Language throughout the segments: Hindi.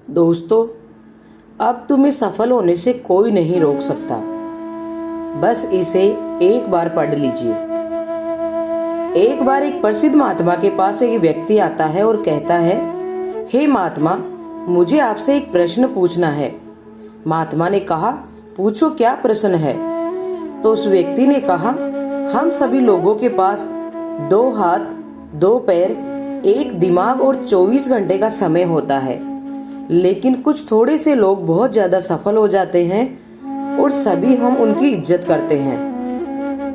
दोस्तों, अब तुम्हें सफल होने से कोई नहीं रोक सकता। बस इसे एक बार पढ़ लीजिए। एक बार एक प्रसिद्ध महात्मा के पास एक व्यक्ति आता है और कहता है, हे महात्मा, मुझे आपसे एक प्रश्न पूछना है। महात्मा ने कहा, पूछो, क्या प्रश्न है? तो उस व्यक्ति ने कहा, हम सभी लोगों के पास 2 हाथ, 2 पैर, एक दिमाग और 24 घंटे का समय होता है, लेकिन कुछ थोड़े से लोग बहुत ज्यादा सफल हो जाते हैं और सभी हम उनकी इज्जत करते हैं,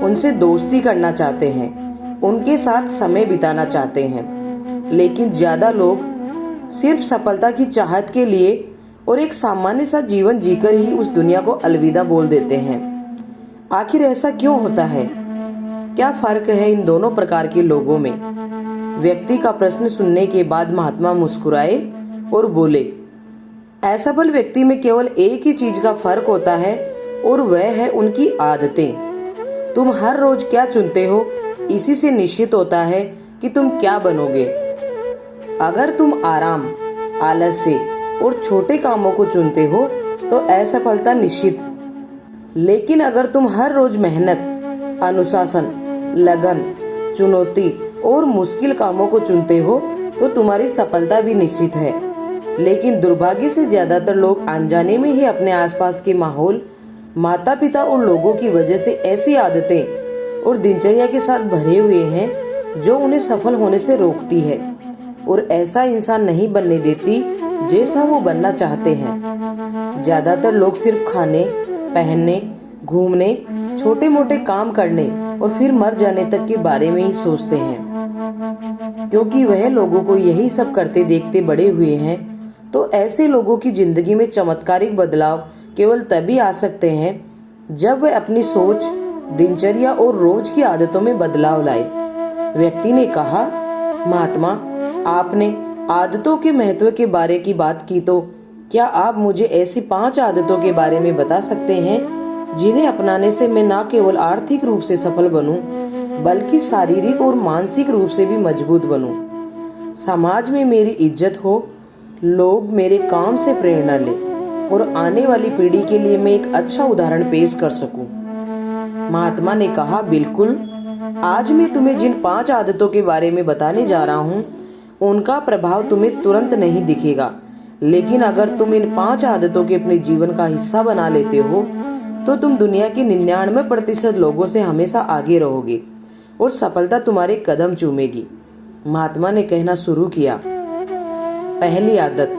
उनसे दोस्ती करना चाहते हैं, उनके साथ समय बिताना चाहते हैं, लेकिन ज्यादा लोग सिर्फ सफलता की चाहत के लिए और एक सामान्य सा जीवन जीकर ही उस दुनिया को अलविदा बोल देते हैं। आखिर ऐसा क्यों होता है? क्या फर्क है इन दोनों प्रकार के लोगों में? व्यक्ति का प्रश्न सुनने के बाद महात्मा मुस्कुराए और बोले, असफल व्यक्ति में केवल एक ही चीज का फर्क होता है और वह है उनकी आदतें। तुम हर रोज क्या चुनते हो, इसी से निश्चित होता है कि तुम क्या बनोगे। अगर तुम आराम, आलस्य और छोटे कामों को चुनते हो तो असफलता निश्चित। लेकिन अगर तुम हर रोज मेहनत, अनुशासन, लगन, चुनौती और मुश्किल कामों को चुनते हो तो तुम्हारी सफलता भी निश्चित है। लेकिन दुर्भाग्य से ज्यादातर लोग अनजाने में ही अपने आसपास के माहौल, माता पिता और लोगों की वजह से ऐसी आदतें और दिनचर्या के साथ भरे हुए हैं जो उन्हें सफल होने से रोकती है और ऐसा इंसान नहीं बनने देती जैसा वो बनना चाहते हैं। ज्यादातर लोग सिर्फ खाने, पहनने, घूमने, छोटे मोटे काम करने और फिर मर जाने तक के बारे में ही सोचते हैं, क्योंकि वह लोगों को यही सब करते देखते बड़े हुए हैं। तो ऐसे लोगों की जिंदगी में चमत्कारिक बदलाव केवल तभी आ सकते हैं जब वह अपनी सोच, दिनचर्या और रोज की आदतों में बदलाव लाए। व्यक्ति ने कहा, महात्मा, आपने आदतों के महत्व के बारे की बात की, तो क्या आप मुझे ऐसी 5 आदतों के बारे में बता सकते हैं जिन्हें अपनाने से मैं न केवल आर्थिक रूप से सफल बनूं, बल्कि शारीरिक और मानसिक रूप से भी मजबूत बनूं, समाज में मेरी इज्जत हो, लोग मेरे काम से प्रेरणा लें और आने वाली पीढ़ी के लिए मैं एक अच्छा उदाहरण पेश कर सकूं। महात्मा ने कहा, बिल्कुल, आज मैं तुम्हें जिन 5 आदतों के बारे में बताने जा रहा हूं, उनका प्रभाव तुम्हें तुरंत नहीं दिखेगा, लेकिन अगर तुम इन 5 आदतों के अपने जीवन का हिस्सा बना लेते हो तो तुम दुनिया के 99% लोगों से हमेशा आगे रहोगे और सफलता तुम्हारे कदम चूमेगी। महात्मा ने कहना शुरू किया, पहली आदत,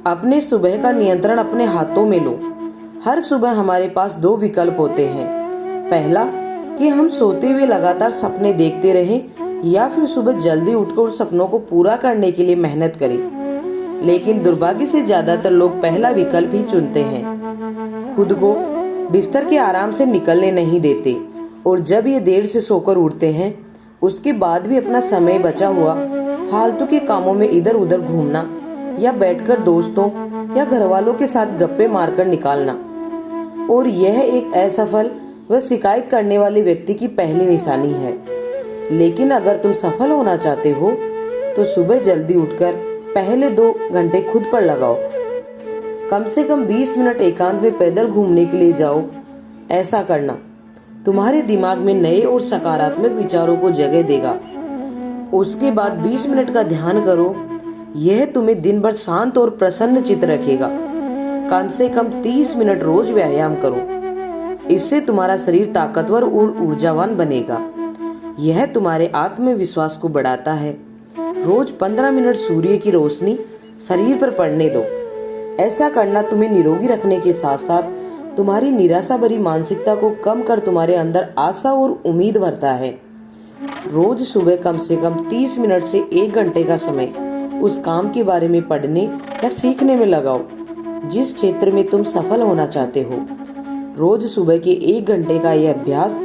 अपने सुबह का नियंत्रण अपने हाथों में लो। हर सुबह हमारे पास 2 विकल्प होते हैं। पहला, कि हम सोते हुए लगातार सपने देखते रहें या फिर सुबह जल्दी उठकर सपनों को पूरा करने के लिए मेहनत करें। लेकिन दुर्भाग्य से ज्यादातर लोग पहला विकल्प ही चुनते हैं। खुद को बिस्तर के आराम से निकलने नहीं देते और जब ये देर से सोकर उठते हैं, उसके बाद भी अपना समय बचा हुआ फालतू के कामों में इधर उधर घूमना या बैठकर दोस्तों या घर वालों के साथ गप्पे मारकर निकालना। और यह एक असफल व शिकायत करने वाले व्यक्ति की पहली निशानी है। लेकिन अगर तुम सफल होना चाहते हो तो सुबह जल्दी उठकर पहले 2 घंटे खुद पर लगाओ। कम से कम 20 मिनट एकांत में पैदल घूमने के लिए जाओ। ऐसा करना तुम्हारे दिमाग में नए और सकारात्मक विचारों को जगह देगा। उसके बाद 20 मिनट का ध्यान करो। यह तुम्हें दिन भर शांत और प्रसन्न चित्त रखेगा। कम से कम 30 मिनट रोज व्यायाम करो। इससे तुम्हारा शरीर ताकतवर और ऊर्जावान बनेगा। यह तुम्हारे आत्मविश्वास को बढ़ाता है। रोज 15 मिनट सूर्य की रोशनी शरीर पर पड़ने दो। ऐसा करना तुम्हें निरोगी रखने के साथ साथ तुम्हारी निराशा भरी मानसिकता को कम कर तुम्हारे अंदर आशा और उम्मीद भरता है। रोज सुबह कम से कम 30 मिनट से 1 घंटे का समय उस काम के बारे में पढ़ने या सीखने में लगाओ जिस क्षेत्र में तुम सफल होना चाहते हो। रोज सुबह के 1 घंटे का यह अभ्यास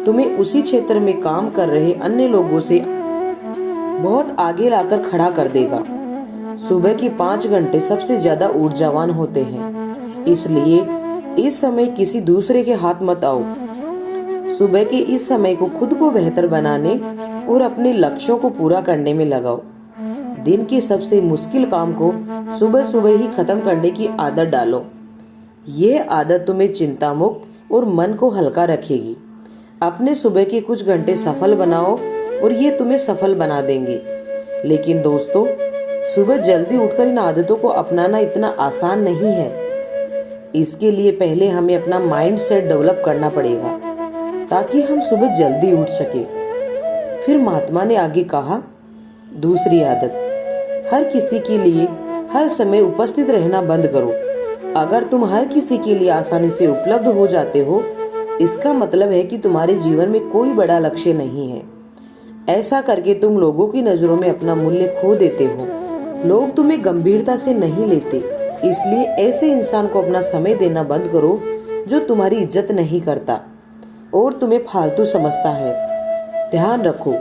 तुम्हें उसी क्षेत्र में काम कर रहे अन्य लोगों से बहुत आगे लाकर खड़ा कर देगा। सुबह के 5 घंटे सबसे ज्यादा ऊर्जावान होते हैं, इसलिए इस समय किसी दूसरे के हाथ मत आओ। सुबह के इस समय को खुद को बेहतर बनाने और अपने लक्ष्यों को पूरा करने में लगाओ। दिन के सबसे मुश्किल काम को सुबह सुबह ही खत्म करने की आदत डालो। यह आदत तुम्हें चिंता मुक्त और मन को हल्का रखेगी। अपने सुबह के कुछ घंटे सफल बनाओ और ये तुम्हें सफल बना देंगे। लेकिन दोस्तों, सुबह जल्दी उठकर इन आदतों को अपनाना इतना आसान नहीं है। इसके लिए पहले हमें अपना माइंड सेट डेवलप करना पड़ेगा ताकि हम सुबह जल्दी उठ सके। फिर महात्मा ने आगे कहा, दूसरी आदत, हर किसी के लिए हर समय उपस्थित रहना बंद करो। अगर तुम हर किसी के लिए आसानी से उपलब्ध हो जाते हो, इसका मतलब है कि तुम्हारे जीवन में कोई बड़ा लक्ष्य नहीं है। ऐसा करके तुम लोगों की नजरों में अपना मूल्य खो देते हो। लोग तुम्हें गंभीरता से नहीं लेते, इसलिए ऐसे इंसान को अपना समय देना बंद करो जो तुम्हारी इज्जत नहीं करता और तुम्हें फालतू समझता है। ध्यान रखो,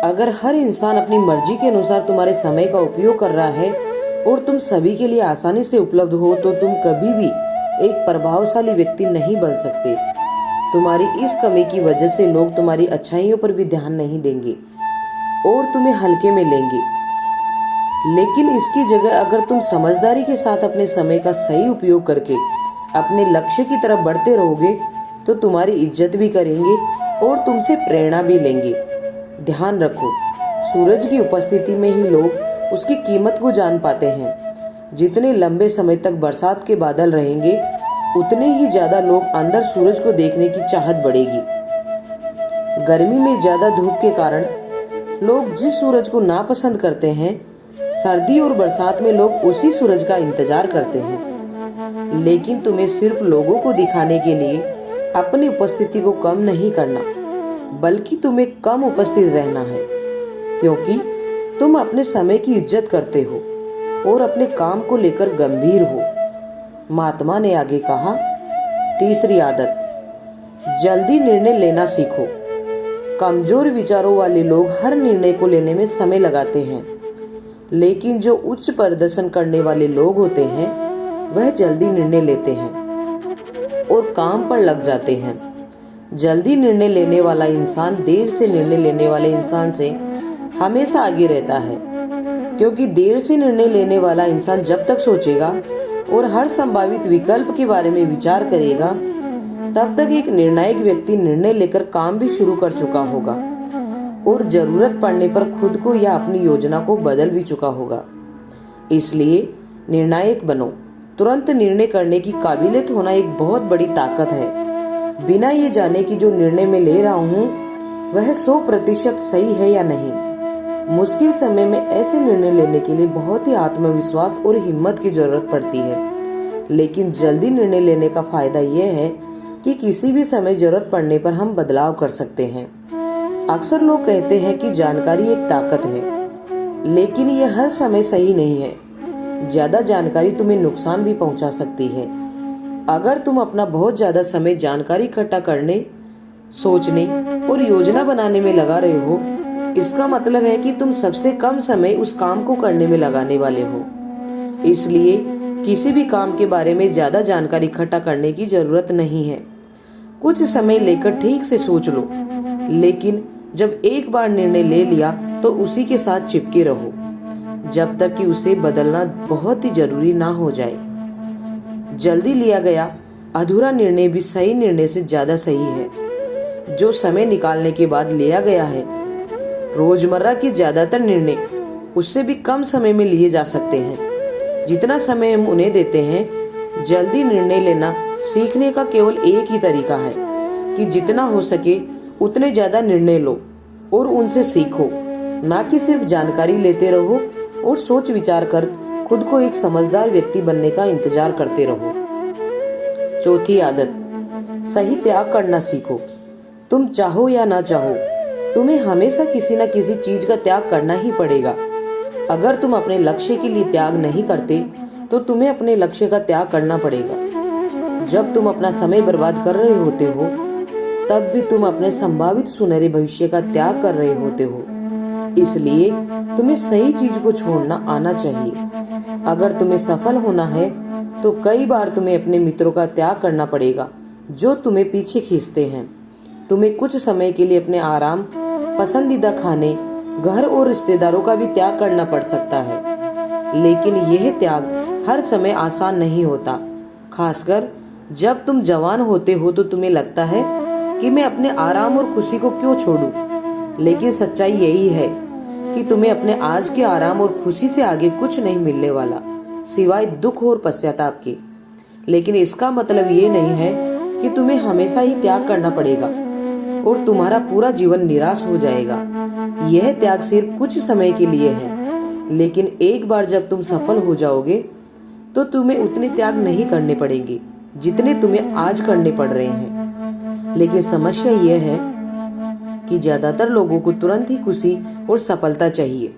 अगर हर इंसान अपनी मर्जी के अनुसार तुम्हारे समय का उपयोग कर रहा है और तुम सभी के लिए आसानी से उपलब्ध हो, तो तुम कभी भी एक प्रभावशाली व्यक्ति नहीं बन सकते। तुम्हारी इस कमी की वजह से लोग तुम्हारी अच्छाइयों पर भी ध्यान नहीं देंगे और तुम्हें हल्के में लेंगे। लेकिन इसकी जगह अगर तुम समझदारी के साथ अपने समय का सही उपयोग करके अपने लक्ष्य की तरफ बढ़ते रहोगे, तो तुम्हारी इज्जत भी करेंगे और तुमसे प्रेरणा भी लेंगे। ध्यान रखो, सूरज की उपस्थिति में ही लोग उसकी कीमत को जान पाते हैं। जितने लंबे समय तक बरसात के बादल रहेंगे, उतने ही ज्यादा लोग अंदर सूरज को देखने की चाहत बढ़ेगी। गर्मी में ज्यादा धूप के कारण लोग जिस सूरज को नापसंद करते हैं, सर्दी और बरसात में लोग उसी सूरज का इंतजार करते हैं। लेकिन तुम्हें सिर्फ लोगों को दिखाने के लिए अपनी उपस्थिति को कम नहीं करना, बल्कि तुम्हें कम उपस्थित रहना है, क्योंकि तुम अपने समय की इज्जत करते हो और अपने काम को लेकर गंभीर हो। महात्मा ने आगे कहा, तीसरी आदत, जल्दी निर्णय लेना सीखो। कमजोर विचारों वाले लोग हर निर्णय को लेने में समय लगाते हैं, लेकिन जो उच्च प्रदर्शन करने वाले लोग होते हैं, वह जल्दी निर्णय लेते हैं और काम पर लग जाते हैं। जल्दी निर्णय लेने वाला इंसान देर से निर्णय लेने वाले इंसान से हमेशा आगे रहता है, क्योंकि देर से निर्णय लेने वाला इंसान जब तक सोचेगा और हर संभावित विकल्प के बारे में विचार करेगा, तब तक एक निर्णायक व्यक्ति निर्णय लेकर काम भी शुरू कर चुका होगा और जरूरत पड़ने पर खुद को या अपनी योजना को बदल भी चुका होगा। इसलिए निर्णायक बनो। तुरंत निर्णय करने की काबिलियत होना एक बहुत बड़ी ताकत है, बिना ये जाने कि जो निर्णय मैं ले रहा हूँ वह 100% सही है या नहीं। मुश्किल समय में ऐसे निर्णय लेने के लिए बहुत ही आत्मविश्वास और हिम्मत की जरूरत पड़ती है। लेकिन जल्दी निर्णय लेने का फायदा यह है कि किसी भी समय जरूरत पड़ने पर हम बदलाव कर सकते हैं। अक्सर लोग कहते हैं कि जानकारी एक ताकत है, लेकिन यह हर समय सही नहीं है। ज्यादा जानकारी तुम्हें नुकसान भी पहुंचा सकती है। अगर तुम अपना बहुत ज्यादा समय जानकारी इकट्ठा करने, सोचने और योजना बनाने में लगा रहे हो, इसका मतलब है कि तुम सबसे कम समय उस काम को करने में लगाने वाले हो। इसलिए किसी भी काम के बारे में ज्यादा जानकारी इकट्ठा करने की जरूरत नहीं है। कुछ समय लेकर ठीक से सोच लो, लेकिन जब एक बार निर्णय ले लिया तो उसी के साथ चिपके रहो जब तक कि उसे बदलना बहुत ही जरूरी ना हो जाए। जल्दी लिया गया अधूरा निर्णय भी सही निर्णय से ज्यादा सही है जो समय निकालने के बाद लिया गया है। रोजमर्रा के ज्यादातर निर्णय उससे भी कम समय में लिए जा सकते हैं जितना समय हम उन्हें देते हैं। जल्दी निर्णय लेना सीखने का केवल एक ही तरीका है कि जितना हो सके उतने ज्यादा निर्णय लो और उनसे सीखो, ना कि सिर्फ जानकारी लेते रहो और सोच विचार कर खुद को एक समझदार व्यक्ति बनने का इंतजार करते रहो। चौथी आदत, सही त्याग करना सीखो। तुम चाहो या ना चाहो, तुम्हें हमेशा किसी न किसी चीज का त्याग करना ही पड़ेगा। अगर तुम अपने लक्ष्य के लिए त्याग नहीं करते, तो तुम्हें अपने लक्ष्य का त्याग करना पड़ेगा। जब तुम अपना समय बर्बाद कर रहे होते हो, तब भी तुम अपने संभावित सुनहरे भविष्य का त्याग कर रहे होते हो। इसलिए तुम्हें सही चीज को छोड़ना आना चाहिए। अगर तुम्हें सफल होना है, तो कई बार तुम्हें अपने मित्रों का त्याग करना पड़ेगा जो तुम्हें पीछे खींचते हैं। तुम्हें कुछ समय के लिए अपने आराम, पसंदीदा खाने घर और रिश्तेदारों का भी त्याग करना पड़ सकता है। लेकिन यह त्याग हर समय आसान नहीं होता। खासकर जब तुम जवान होते हो तो तुम्हें लगता है कि मैं अपने आराम और खुशी को क्यों छोड़ूं। लेकिन सच्चाई यही है कि तुम्हें अपने आज के आराम और खुशी से आगे कुछ नहीं मिलने वाला, सिवाय दुख और पश्चाताप के। लेकिन इसका मतलब ये नहीं है कि तुम्हें हमेशा ही त्याग करना पड़ेगा और तुम्हारा पूरा जीवन निराश हो जाएगा। यह त्याग सिर्फ कुछ समय के लिए है, लेकिन एक बार जब तुम सफल हो जाओगे तो तुम्हें उतने त्याग नहीं करने पड़ेंगे जितने तुम्हें आज करने पड़ रहे हैं। लेकिन समस्या यह है कि ज्यादातर लोगों को तुरंत ही खुशी और सफलता चाहिए,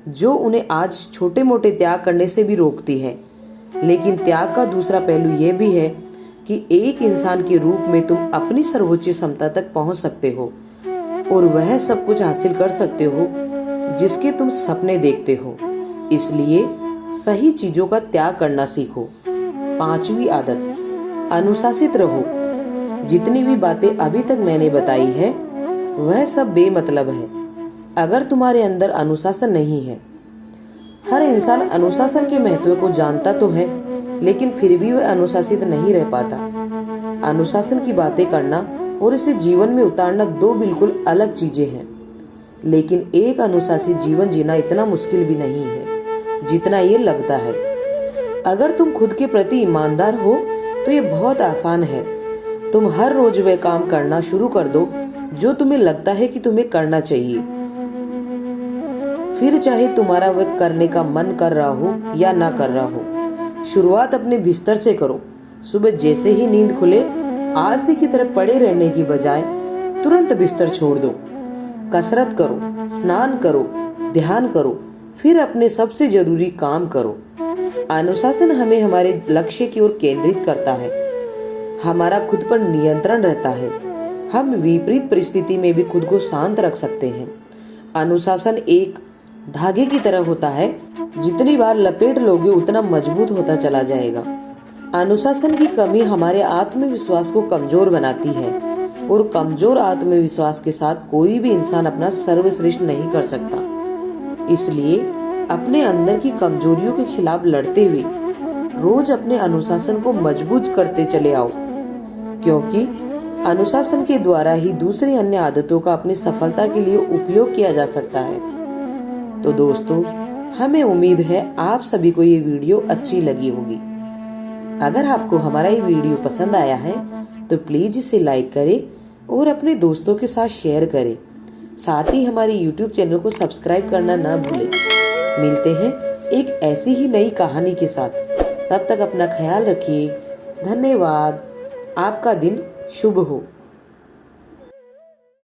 जो उन्हें आज छोटे मोटे त्याग करने से भी रोकती है। लेकिन त्याग का दूसरा पहलू यह भी है कि एक इंसान के रूप में तुम अपनी सर्वोच्च क्षमता तक पहुंच सकते हो और वह सब कुछ हासिल कर सकते हो जिसके तुम सपने देखते हो। इसलिए सही चीजों का त्याग करना सीखो। 5वीं आदत, अनुशासित रहो। जितनी भी बातें अभी तक मैंने बताई है वह सब बेमतलब है अगर तुम्हारे अंदर अनुशासन नहीं है। हर इंसान अनुशासन के महत्व को जानता तो है, लेकिन फिर भी वह अनुशासित नहीं रह पाता। अनुशासन की बातें करना और इसे जीवन में उतारना दो बिल्कुल अलग चीजें हैं। लेकिन एक अनुशासित जीवन जीना इतना मुश्किल भी नहीं है जितना ये लगता है। अगर तुम खुद के प्रति ईमानदार हो तो ये बहुत आसान है। तुम हर रोज वह काम करना शुरू कर दो जो तुम्हें लगता है कि तुम्हें करना चाहिए, फिर चाहे तुम्हारा वह करने का मन कर रहा हो या ना कर रहा हो। शुरुआत अपने बिस्तर से करो। सुबह जैसे ही नींद खुले आलसी की तरह पड़े रहने की बजाय तुरंत बिस्तर छोड़ दो। कसरत करो, स्नान करो, ध्यान करो, फिर अपने सबसे जरूरी काम करो। अनुशासन हमें हमारे लक्ष्य की ओर केंद्रित करता है। हमारा खुद पर नियंत्रण रहता है। हम विपरीत परिस्थिति में भी खुद को शांत रख सकते हैं। अनुशासन एक धागे की तरह होता है, जितनी बार लपेट लोगे उतना मजबूत होता चला जाएगा। अनुशासन की कमी हमारे आत्मविश्वास को कमजोर बनाती है और कमजोर आत्मविश्वास के साथ कोई भी इंसान अपना सर्वश्रेष्ठ नहीं कर सकता। इसलिए अपने अंदर की कमजोरियों के खिलाफ लड़ते हुए रोज अपने अनुशासन को मजबूत करते चले आओ, क्योंकि अनुशासन के द्वारा ही दूसरी अन्य आदतों का अपनी सफलता के लिए उपयोग किया जा सकता है। तो दोस्तों, हमें उम्मीद है आप सभी को ये वीडियो अच्छी लगी होगी। अगर आपको हमारा ये वीडियो पसंद आया है तो प्लीज इसे लाइक करें और अपने दोस्तों के साथ शेयर करें। साथ ही हमारे YouTube चैनल को सब्सक्राइब करना ना भूलें। मिलते हैं एक ऐसी ही नई कहानी के साथ। तब तक अपना ख्याल रखिए। धन्यवाद। आपका दिन शुभ हो।